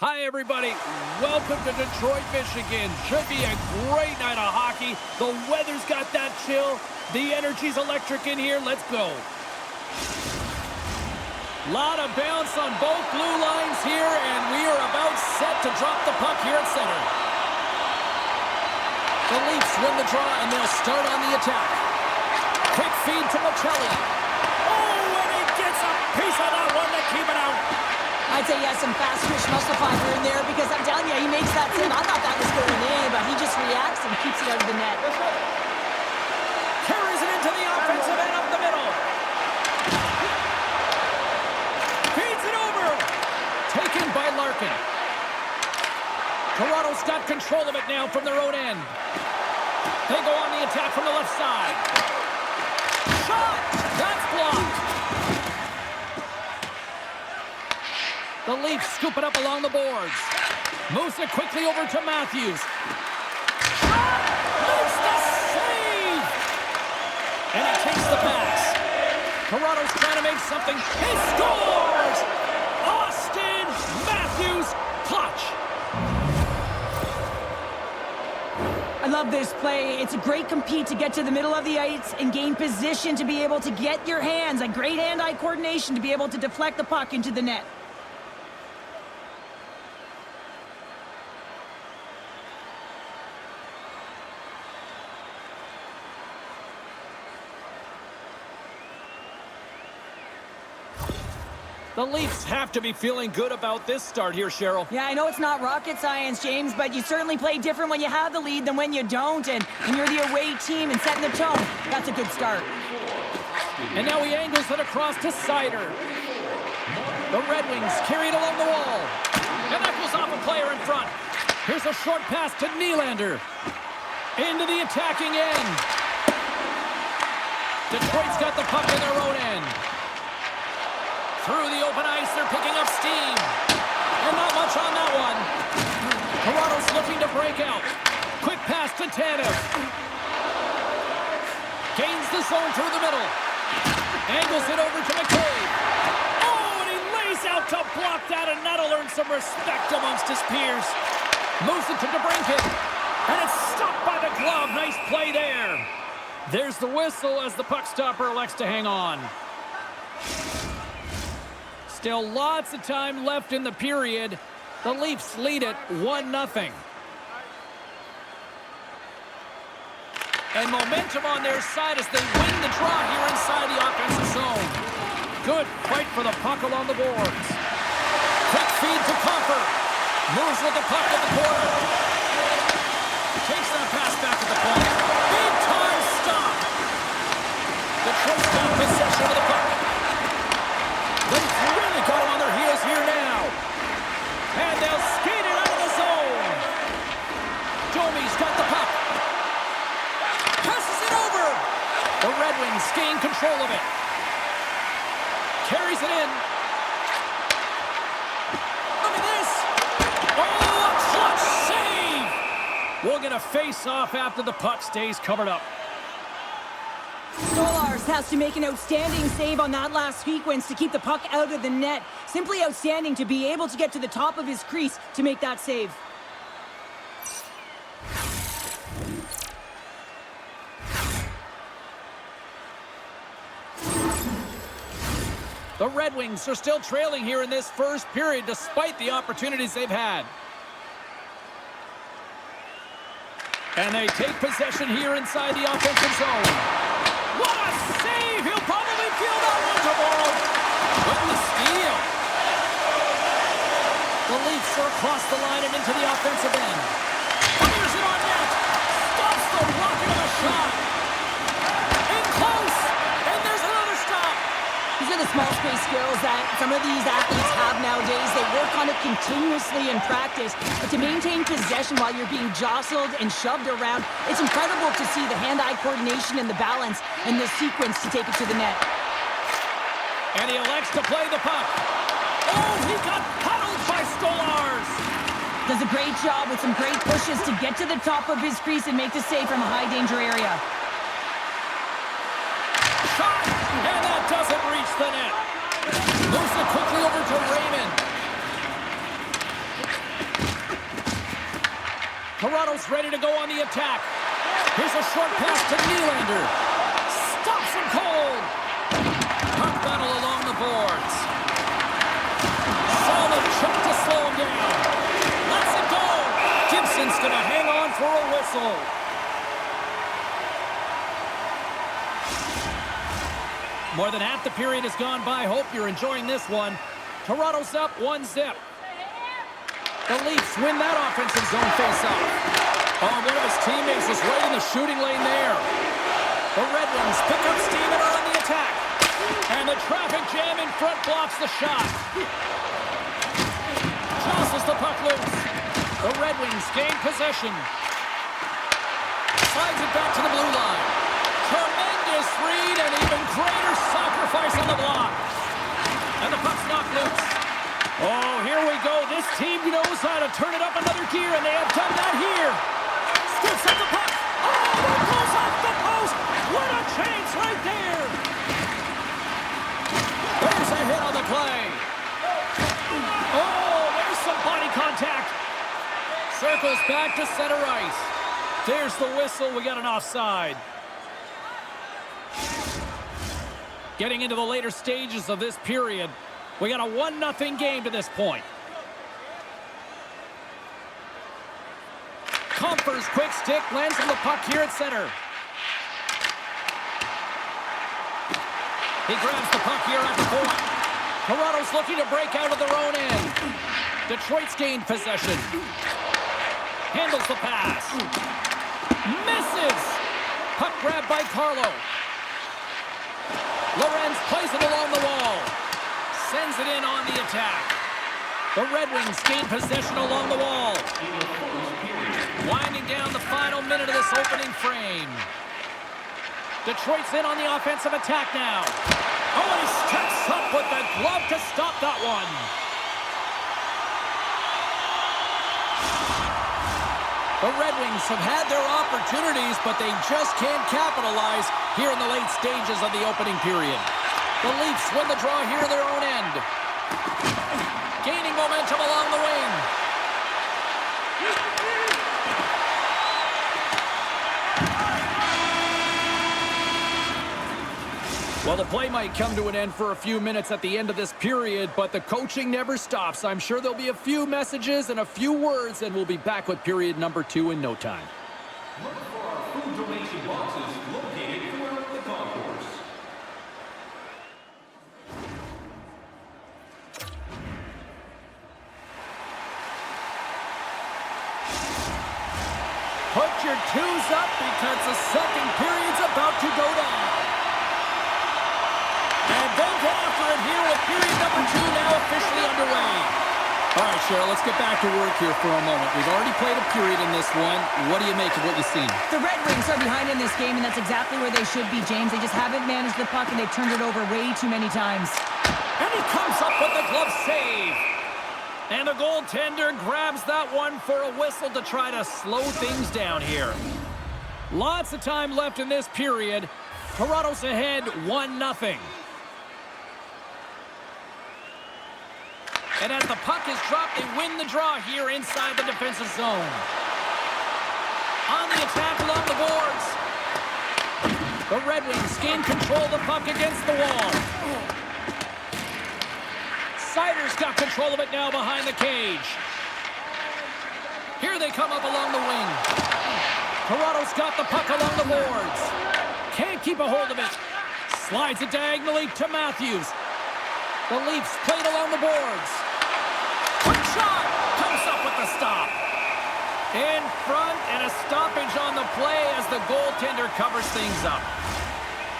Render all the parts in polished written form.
Hi, everybody. Welcome to Detroit, Michigan. Should be a great night of hockey. The weather's got that chill. The energy's electric in here. Let's go. Lot of bounce on both blue lines here, and we are about set to drop the puck here at center. The Leafs win the draw, and they'll start on the attack. Quick feed to Michelli. Oh, and he gets a piece of that one to keep it out. I'd say he has some fast twitch muscle fiber in there because I'm telling you, he makes that save. I thought that was going in, but he just reacts and keeps it out of the net. Carries it into the offensive end up the middle. Feeds it over. Taken by Larkin. Toronto's got control of it now from their own end. They go on the attack from the left side. Shot! That's blocked. The Leafs scoop it up along the boards. Moves it quickly over to Matthews. Shot! Makes the save! And he takes the pass. Toronto's trying to make something. He scores! Austin Matthews clutch. I love this play. It's a great compete to get to the middle of the ice and gain position to be able to get your hands. A great hand-eye coordination to be able to deflect the puck into the net. The Leafs have to be feeling good about this start here, Cheryl. Yeah, I know it's not rocket science, James, but you certainly play different when you have the lead than when you don't. And when you're the away team and setting the tone, that's a good start. And now he angles it across to Sider. The Red Wings carry it along the wall. And that goes off a player in front. Here's a short pass to Nylander. Into the attacking end. Detroit's got the puck in their own end. Through the open ice, they're picking up steam. And not much on that one. Toronto's looking to break out. Quick pass to Tanev. Gains the zone through the middle. Angles it over to McCabe. Oh, and he lays out to block that, and that'll earn some respect amongst his peers. Moves it to DeBrincat. And it's stopped by the glove. Nice play there. There's the whistle as the puck stopper elects to hang on. Still lots of time left in the period. The Leafs lead it 1-0. And momentum on their side as they win the draw here inside the offensive zone. Good fight for the puck along the boards. Quick feed to Comfer. Moves with the puck in the corner. Takes that pass back to the point. Big time stop. Detroit's got possession of the puck. They've really got him on their heels here now. And they'll skate it out of the zone. Domi's got the puck. Passes it over. The Red Wings gain control of it. Carries it in. Look at this. Oh, a clutch save. We'll get a face-off after the puck stays covered up. Stolars has to make an outstanding save on that last sequence to keep the puck out of the net. Simply outstanding to be able to get to the top of his crease to make that save. The Red Wings are still trailing here in this first period despite the opportunities they've had. And they take possession here inside the offensive zone. What a save! He'll probably feel that one tomorrow. With the steal. The Leafs are across the line and into the offensive end. Fires it on net. Stops the rocket of a shot. In close. And there's another stop. These are the small space skills that some of these athletes have nowadays. They work on it continuously in practice. But to maintain possession while you're being jostled and shoved around, it's incredible to see the hand-eye coordination and the balance in this sequence to take it to the net. And he elects to play the puck. Oh, he got paddled by Stolars. Does a great job with some great pushes to get to the top of his crease and make the save from a high-danger area. Shot! And that doesn't reach the net. Moves it quickly over to Raymond. Toronto's ready to go on the attack. Here's a short pass to Nylander. Stops him cold. Puck battle along the boards. Solid check to slow him down. Lets it go. Gibson's going to hang on for a whistle. More than half the period has gone by. Hope you're enjoying this one. Toronto's up 1-0. The Leafs win that offensive zone face-off. Oh, one of his teammates is right in the shooting lane there. The Red Wings pick up steam and are on the attack. And the traffic jam in front blocks the shot. Jostles the puck loose. The Red Wings gain possession. Slides it back to the blue line. Tremendous read and even greater sacrifice on the block. And the puck's knocked loose. Oh, here we go. This team knows how to turn it up another gear, and they have done that here. Scoops up the puck. Oh, it goes off the post. What a chance right there. There's a hit on the play. Oh, there's some body contact. Circles back to center ice. There's the whistle. We got an offside. Getting into the later stages of this period, we got a 1-0 game to this point. Comfer's quick stick lands on the puck here at center. He grabs the puck here at the point. Toronto's looking to break out of their own end. Detroit's gained possession. Handles the pass. Misses. Puck grabbed by Carlo. Lorenz plays it along the wall. Sends it in on the attack. The Red Wings gain possession along the wall. Winding down the final minute of this opening frame. Detroit's in on the offensive attack now. Oh, and he steps up with the glove to stop that one. The Red Wings have had their opportunities, but they just can't capitalize here in the late stages of the opening period. The Leafs win the draw here in their own end. Gaining momentum along the wing. Well, the play might come to an end for a few minutes at the end of this period, but the coaching never stops. I'm sure there'll be a few messages and a few words, and we'll be back with period number 2 in no time. Look for our food donation boxes located throughout the concourse. Put your twos up because the second period's about to go down. And they'll go after it here with period number 2 now officially underway. All right, Cheryl, let's get back to work here for a moment. We've already played a period in this one. What do you make of what you've seen? The Red Wings are behind in this game, and that's exactly where they should be, James. They just haven't managed the puck, and they've turned it over way too many times. And he comes up with the glove save. And the goaltender grabs that one for a whistle to try to slow things down here. Lots of time left in this period. Toronto's ahead 1-0. And as the puck is dropped, they win the draw here inside the defensive zone. On the attack along the boards. The Red Wings gain control of the puck against the wall. Sider's got control of it now behind the cage. Here they come up along the wing. Toronto's got the puck along the boards. Can't keep a hold of it. Slides it diagonally to Matthews. The Leafs played along the boards. Quick shot! Comes up with the stop. In front and a stoppage on the play as the goaltender covers things up.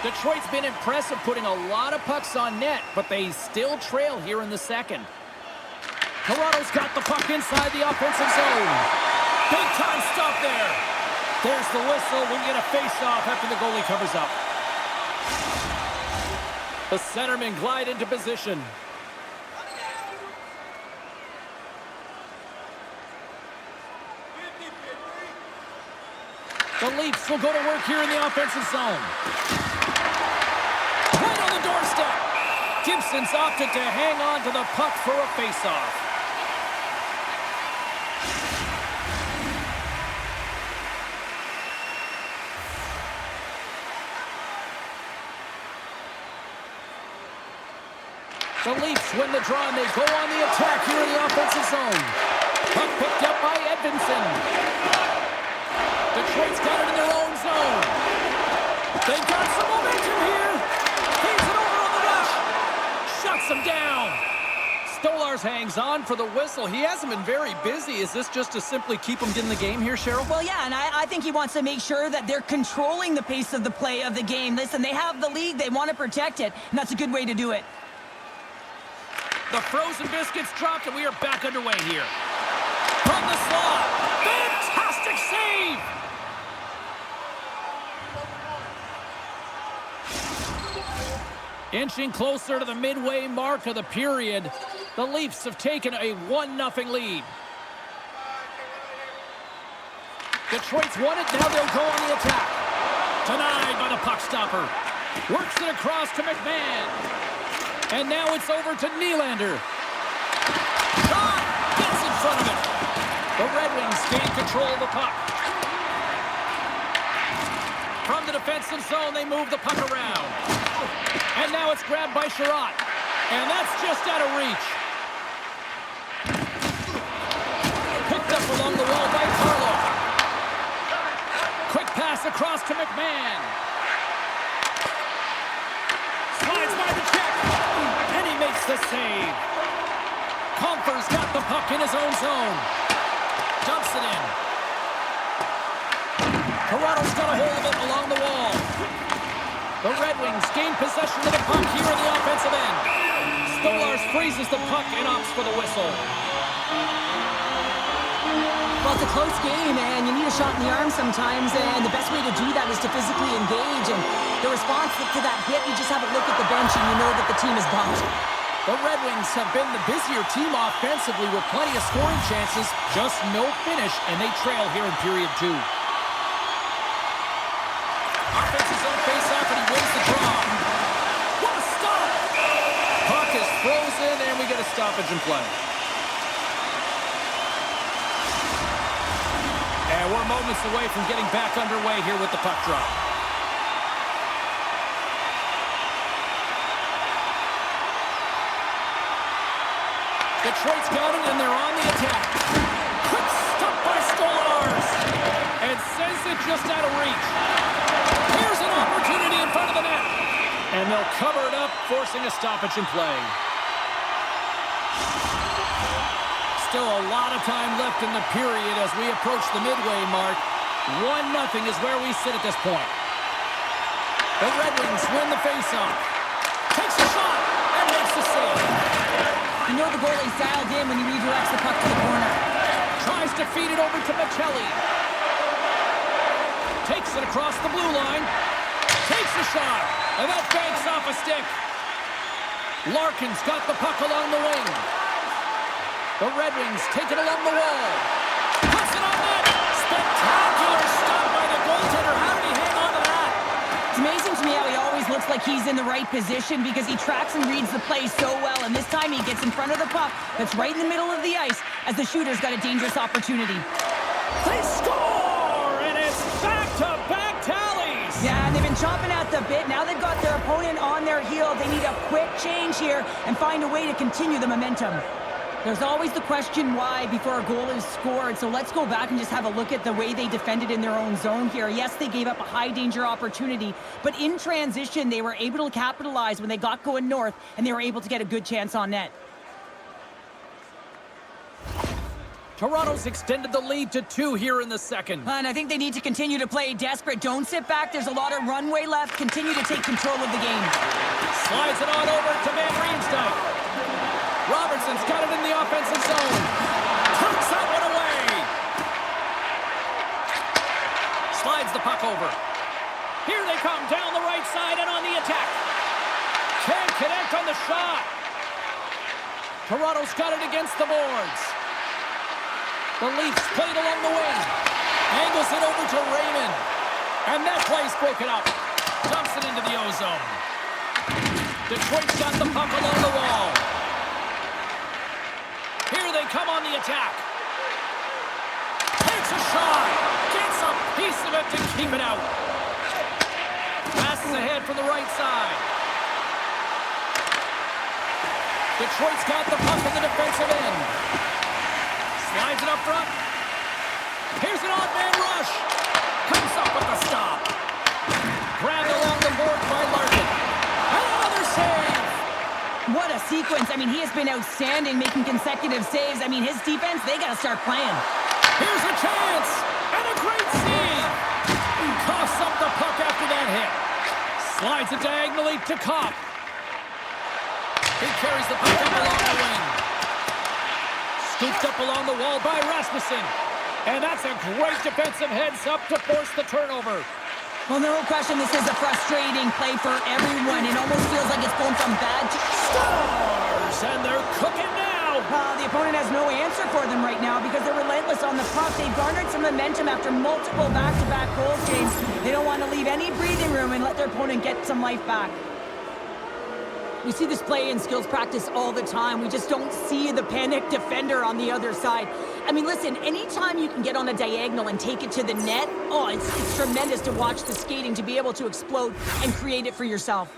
Detroit's been impressive putting a lot of pucks on net, but they still trail here in the second. Toronto's got the puck inside the offensive zone. Big time stop there. There's the whistle. We'll get a face-off after the goalie covers up. The centermen glide into position. The Leafs will go to work here in the offensive zone. Right on the doorstep. Gibson's opted to hang on to the puck for a face-off. The Leafs win the draw, and they go on the attack here in the offensive zone. Puck picked up by Edvinsson. Detroit's got it in their own zone. They've got some momentum here. Feeds it over on the rush. Shuts them down. Stolarz hangs on for the whistle. He hasn't been very busy. Is this just to simply keep him in the game here, Cheryl? Well, yeah, and I think he wants to make sure that they're controlling the pace of the play of the game. Listen, they have the lead. They want to protect it, and that's a good way to do it. The frozen biscuits dropped, and we are back underway here. From the slot. Fantastic save! Inching closer to the midway mark of the period, the Leafs have taken a 1-0 lead. Detroit's won it, now they'll go on the attack. Denied by the puck stopper. Works it across to McMahon. And now it's over to Nylander. Shot! Gets in front of it. The Red Wings gain control of the puck. From the defensive zone, they move the puck around. And now it's grabbed by Sherratt. And that's just out of reach. Picked up along the wall by Carlo. Quick pass across to McMahon. Slides by the check. And he makes the save. Compher's got the puck in his own zone. Dumps it in. Toronto's got a hold of it along the wall. The Red Wings gain possession of the puck here in the offensive end. Stolarz freezes the puck and opts for the whistle. Well, it's a close game, and you need a shot in the arm sometimes, and the best way to do that is to physically engage, and the response to that hit, you just have a look at the bench, and you know that the team is bumped. The Red Wings have been the busier team offensively with plenty of scoring chances, just no finish, and they trail here in period 2. Offensive zone face-off, and he wins the draw. What a stop! Puck is frozen, and we get a stoppage in play. And we're moments away from getting back underway here with the puck drop. Detroit's got it, and they're on the attack. Quick stop by Stolarz. And sends it just out of reach. Here's an opportunity in front of the net. And they'll cover it up, forcing a stoppage in play. Still a lot of time left in the period as we approach the midway mark. 1-0 is where we sit at this point. The Red Wings win the faceoff. Takes a shot and makes the save. You know the goalie's dialed in when he redirects the puck to the corner. Tries to feed it over to Michelli. Takes it across the blue line. Takes a shot. And that banks off a stick. Larkin's got the puck along the wing. The Red Wings take it along the wall. Puts it on net. Spectacular stop by the goaltender. How did he hang on to that? It's amazing to me how he always looks like he's in the right position because he tracks and reads the play so well. And this time he gets in front of the puck that's right in the middle of the ice as the shooter's got a dangerous opportunity. They score! And it's back-to-back tallies! Yeah, and they've been chomping at the bit. Now they've got their opponent on their heel. They need a quick change here and find a way to continue the momentum. There's always the question why before a goal is scored, so let's go back and just have a look at the way they defended in their own zone here. Yes, they gave up a high-danger opportunity, but in transition, they were able to capitalize when they got going north, and they were able to get a good chance on net. Toronto's extended the lead to 2 here in the second. And I think they need to continue to play desperate. Don't sit back. There's a lot of runway left. Continue to take control of the game. Slides it on over to Van Riemsdyk. Robertson's got it in the offensive zone. Tucks that one away. Slides the puck over. Here they come down the right side and on the attack. Can't connect on the shot. Toronto's got it against the boards. The Leafs played along the wing. Angles it over to Raymond. And that play's broken up. Dumps it into the O-zone. Detroit's got the puck along the wall. Here they come on the attack. Takes a shot. Gets a piece of it to keep it out. Passes ahead from the right side. Detroit's got the puck in the defensive end. Slides it up front. Here's an odd-man rush. Comes up with the stop. Grabbed along the board by Larkin. Another save. What a sequence. I mean, he has been outstanding, making consecutive saves. I mean, his defense, they got to start playing. Here's a chance. And a great save. Coughs up the puck after that hit. Slides it diagonally to Kopp. He carries the puck up along the wing. Scooped up along the wall by Rasmussen. And that's a great defensive heads-up to force the turnover. Well, no question, this is a frustrating play for everyone. It almost feels like it's going from bad to... Stars! And they're cooking now! The opponent has no answer for them right now because they're relentless on the puck. They've garnered some momentum after multiple back-to-back goals, James. They don't want to leave any breathing room and let their opponent get some life back. We see this play in skills practice all the time. We just don't see the panic defender on the other side. I mean, listen, anytime you can get on a diagonal and take it to the net, oh, it's tremendous to watch the skating, to be able to explode and create it for yourself.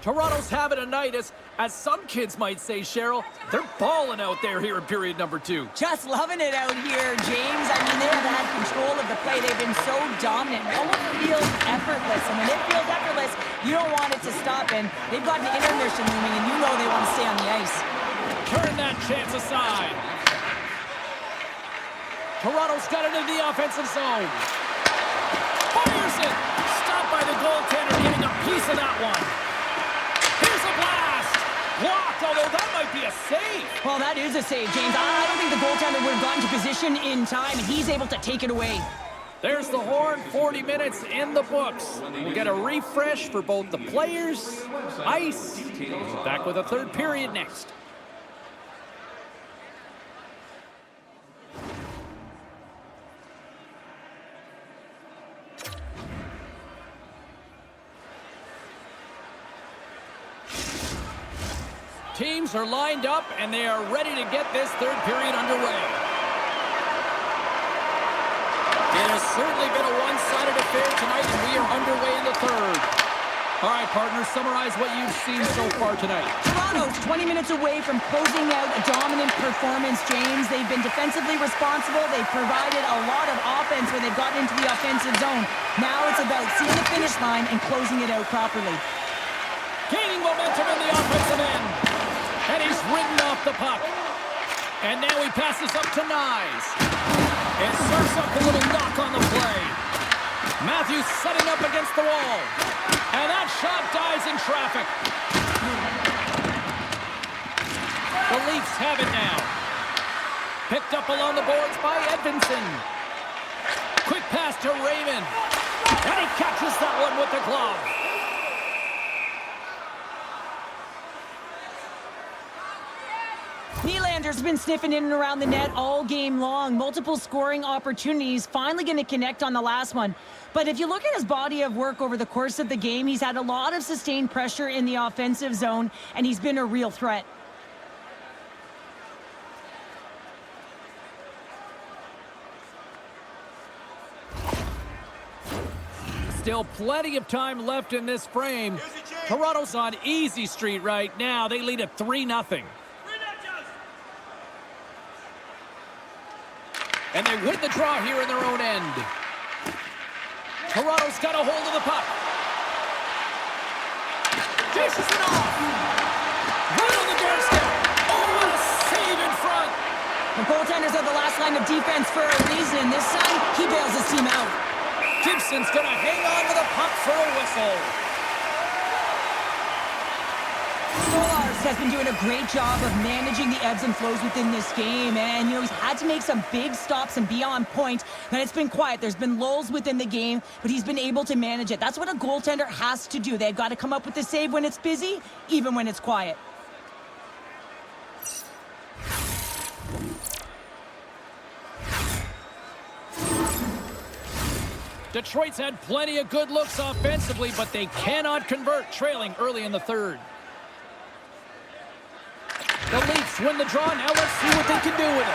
Toronto's having a night, as some kids might say, Cheryl. They're balling out there here in period number 2. Just loving it out here, James. I mean, they have had control of the play. They've been so dominant. It almost feels effortless. And when it feels effortless, you don't want it to stop. And they've got an intermission looming, and you know they want to stay on the ice. Turn that chance aside. Toronto's got it in the offensive zone. Fires it. Stopped by the goaltender, getting a piece of that one. Here's a blast! Blocked, although that might be a save. Well, that is a save, James. I don't think the goaltender would have gotten to position in time, and he's able to take it away. There's the horn, 40 minutes in the books. We'll get a refresh for both the players, ice. Back with a third period next. Teams are lined up, and they are ready to get this third period underway. It has certainly been a one-sided affair tonight, and we are underway in the third. All right, partners, summarize what you've seen so far tonight. Toronto's 20 minutes away from closing out a dominant performance, James. They've been defensively responsible. They've provided a lot of offense when they've gotten into the offensive zone. Now it's about seeing the finish line and closing it out properly. Gaining momentum in the offensive end. And he's ridden off the puck. And now he passes up to Nyes. And serves up a little knock on the play. Matthews setting up against the wall. And that shot dies in traffic. The Leafs have it now. Picked up along the boards by Edvinsson. Quick pass to Raymond. And he catches that one with the glove. Nylander's been sniffing in and around the net all game long. Multiple scoring opportunities. Finally going to connect on the last one. But if you look at his body of work over the course of the game, he's had a lot of sustained pressure in the offensive zone, and he's been a real threat. Still plenty of time left in this frame. Toronto's on easy street right now. They lead at 3-0. And they win the draw here in their own end. Toronto's got a hold of the puck. Dishes it off. Right on the doorstep. Oh, what a save in front. The goaltenders are the last line of defense for a reason. This time, he bails his team out. Gibson's going to hang on to the puck for a whistle. Stolarz has been doing a great job of managing the ebbs and flows within this game, and he's had to make some big stops and be on point. But it's been quiet. There's been lulls within the game, but he's been able to manage it. That's what a goaltender has to do. They've got to come up with the save when it's busy, even when it's quiet. Detroit's had plenty of good looks offensively, but they cannot convert, trailing early in the third. The Leafs Leafs win the draw. Now let's see what they can do with it.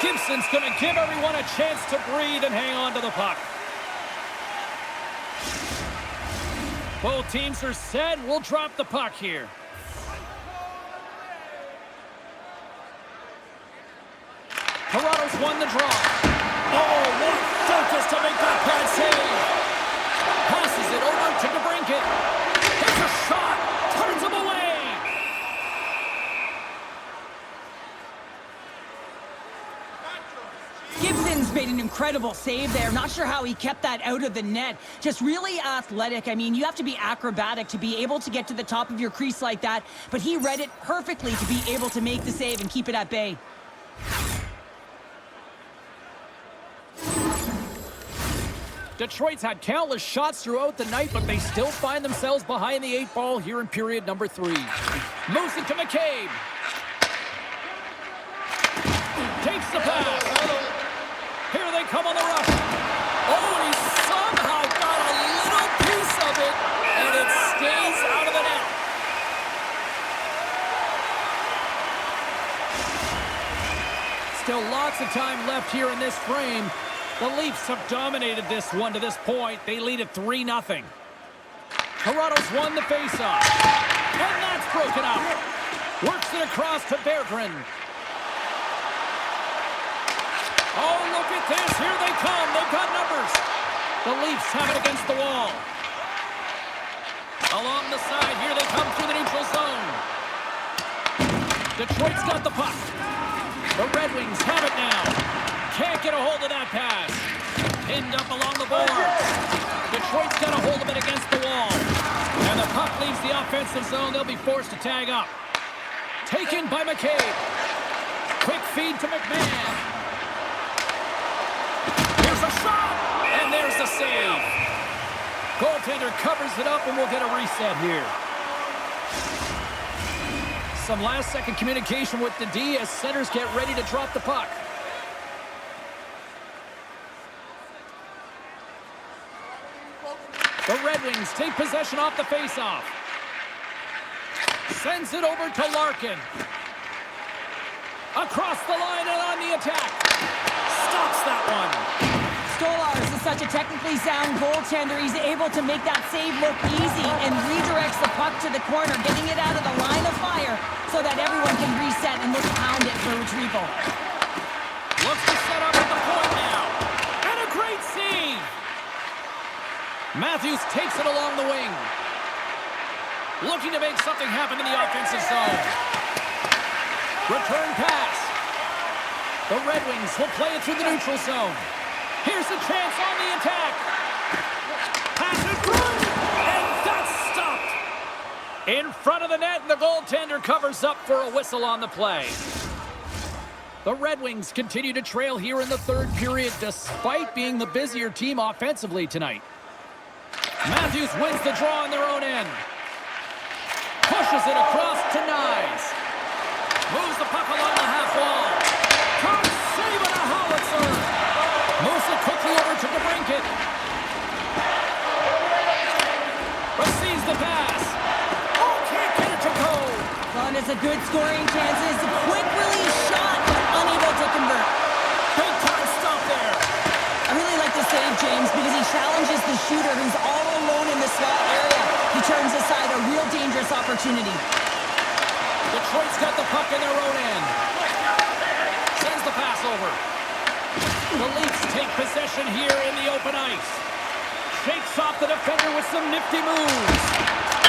Gibson's going to give everyone a chance to breathe and hang on to the puck. Both teams are set. We'll drop the puck here. Toronto's won the draw. Oh, what focus to make that pad save. Passes it over to DeBrincat. It's a shot. Turns him away. Gibson's made an incredible save there. Not sure how he kept that out of the net. Just really athletic. I mean, you have to be acrobatic to be able to get to the top of your crease like that, but he read it perfectly to be able to make the save and keep it at bay. Detroit's had countless shots throughout the night, but they still find themselves behind the 8 ball here in period number 3. Moves it to McCabe. Takes the pass. Here they come on the rush. Oh, and he somehow got a little piece of it, and it stays out of the net. Still lots of time left here in this frame. The Leafs have dominated this one to this point. They lead at 3-0. Toronto's won the faceoff. And that's broken up. Works it across to Berggren. Oh, look at this. Here they come. They've got numbers. The Leafs have it against the wall. Along the side, here they come through the neutral zone. Detroit's got the puck. The Red Wings have it now. Can't get a hold of that pass. Pinned up along the boards. Detroit's got a hold of it against the wall. And the puck leaves the offensive zone. They'll be forced to tag up. Taken by McCabe. Quick feed to McMahon. Here's a shot. And there's the save. Goaltender covers it up, and we'll get a reset here. Some last-second communication with the D as centers get ready to drop the puck. The Red Wings take possession off the faceoff. Sends it over to Larkin. Across the line and on the attack. Stops that one. Stolarz is such a technically sound goaltender. He's able to make that save look easy and redirects the puck to the corner, getting it out of the line of fire so that everyone can reset and look pound it for retrieval. Looks to set up at the point now. And a great save. Matthews takes it along the wing. Looking to make something happen in the offensive zone. Return pass. The Red Wings will play it through the neutral zone. Here's a chance on the attack. Pass it through. And that's stopped. In front of the net, and the goaltender covers up for a whistle on the play. The Red Wings continue to trail here in the third period, despite being the busier team offensively tonight. Matthews wins the draw on their own end. Pushes it across to Nyes. Moves the puck along the half wall. Can't save it, a howitzer. Moves it quickly over to DeBrincat. Receives the pass. Oh, can't get it to go. Well, and it's a good scoring chances. A quick release shot, but unable to convert. Big time stop there. I really like the save, James, because he challenges the shooter who's all alone in the slot area. He turns aside a real dangerous opportunity. Detroit's got the puck in their own end. Sends the pass over. The Leafs take possession here in the open ice. Shakes off the defender with some nifty moves.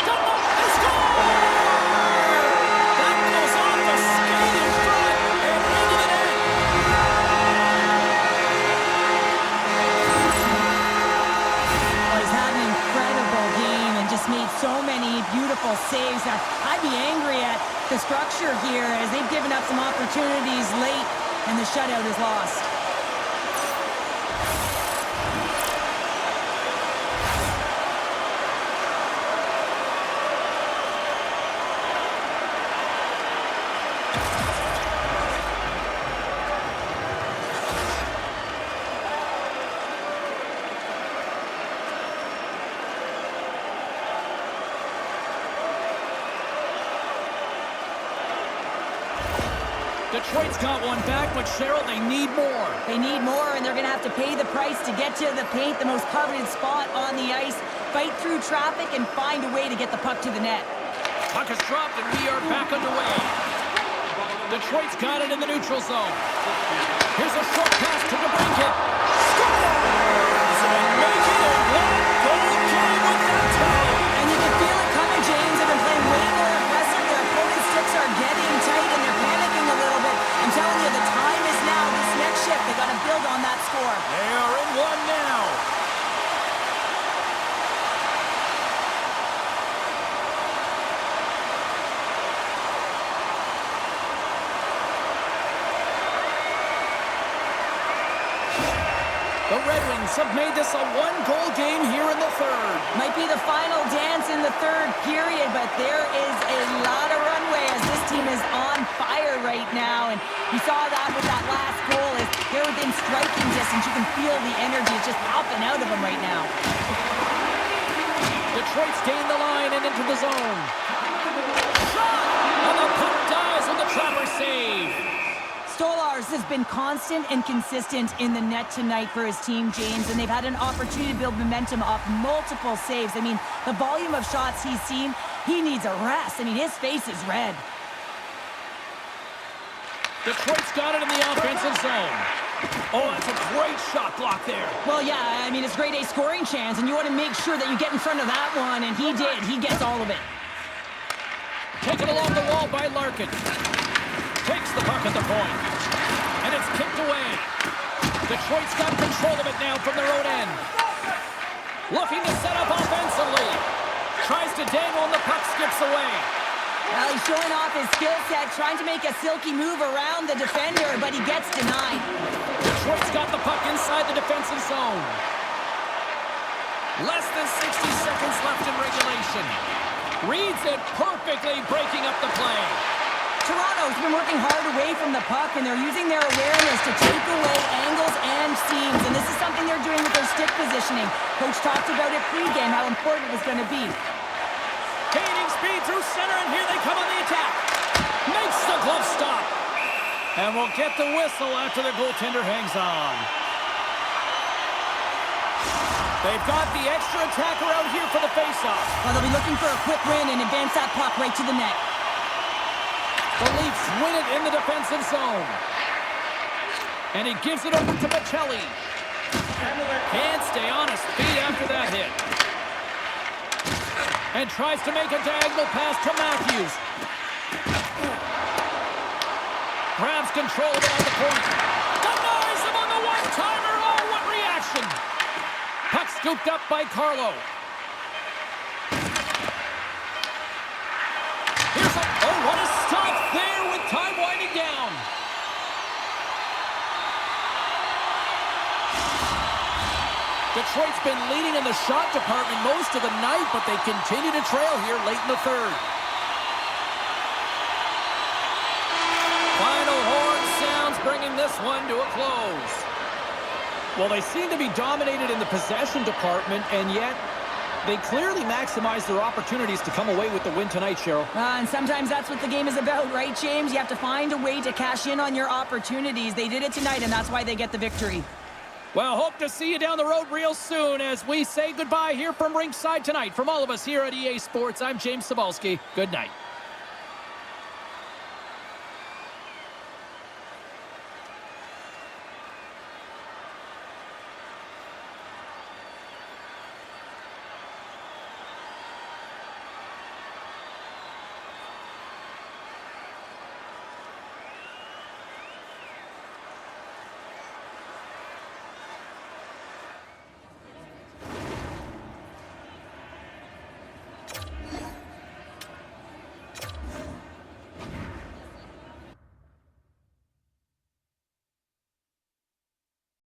They score! That goes off the skating front and into the net. He's had an incredible game and just made so many beautiful saves. Now, I'd be angry at the structure here as they've given up some opportunities late and the shutout is lost. Detroit's got one back, but Cheryl, they need more. They need more, and they're going to have to pay the price to get to the paint, the most coveted spot on the ice, fight through traffic, and find a way to get the puck to the net. Puck is dropped, and we are back underway. Detroit's got it in the neutral zone. Here's a short pass to DeBrincat. Scores! And make it a one-goal game with that tie. And you can feel it coming, James. They've been playing way more aggressive. Their opponent's sticks are getting tight, and they're panicking a little bit. I'm telling you, the time is now. This next shift, they got to build on that score. They are in one now. The Red Wings have made this a one-goal game here in the third. Might be the final dance in the third period, but there is a lot of runway as this team is on fire right now. And you saw that with that last goal. As they're within striking distance, you can feel the energy. It's just popping out of them right now. Detroit's gained the line and into the zone. Shot! And the puck dies with the trapper save. Stolarz has been constant and consistent in the net tonight for his team, James, and they've had an opportunity to build momentum off multiple saves. I mean, the volume of shots he's seen, he needs a rest. I mean, his face is red. Detroit's got it in the offensive zone. Oh, that's a great shot block there. Well, yeah, I mean, it's grade A scoring chance, and you want to make sure that you get in front of that one, and he did. He gets all of it. Taken along the wall by Larkin. Takes the puck at the point. And it's kicked away. Detroit's got control of it now from their own end. Looking to set up offensively. Tries to dangle and the puck skips away. Well, he's showing off his skill set, trying to make a silky move around the defender, but he gets denied. Detroit's got the puck inside the defensive zone. Less than 60 seconds left in regulation. Reads it perfectly, breaking up the play. Toronto's been working hard away from the puck, and they're using their awareness to take away angles and seams, and this is something they're doing with their stick positioning. Coach talked about it pregame, how important it was going to be. Gaining speed through center, and here they come on the attack. Makes the glove stop. And we'll get the whistle after the goaltender hangs on. They've got the extra attacker out here for the faceoff. Well, they'll be looking for a quick win and advance that puck right to the net. The Leafs win it in the defensive zone. And he gives it over to Michelli. Can't stay on his feet after that hit. And tries to make a diagonal pass to Matthews. Grabs control of it on the point. Denies him on the one-timer. Oh, what reaction. Puck scooped up by Carlo. Here's a... Oh, what a stop there with time winding down. Detroit's been leading in the shot department most of the night, but they continue to trail here late in the third. Final horn sounds, bringing this one to a close. Well, they seem to be dominated in the possession department, and yet they clearly maximize their opportunities to come away with the win tonight, Cheryl. And sometimes that's what the game is about, right, James? You have to find a way to cash in on your opportunities. They did it tonight, and that's why they get the victory. Well, hope to see you down the road real soon as we say goodbye here from Rinkside tonight. From all of us here at EA Sports, I'm James Cebulski. Good night.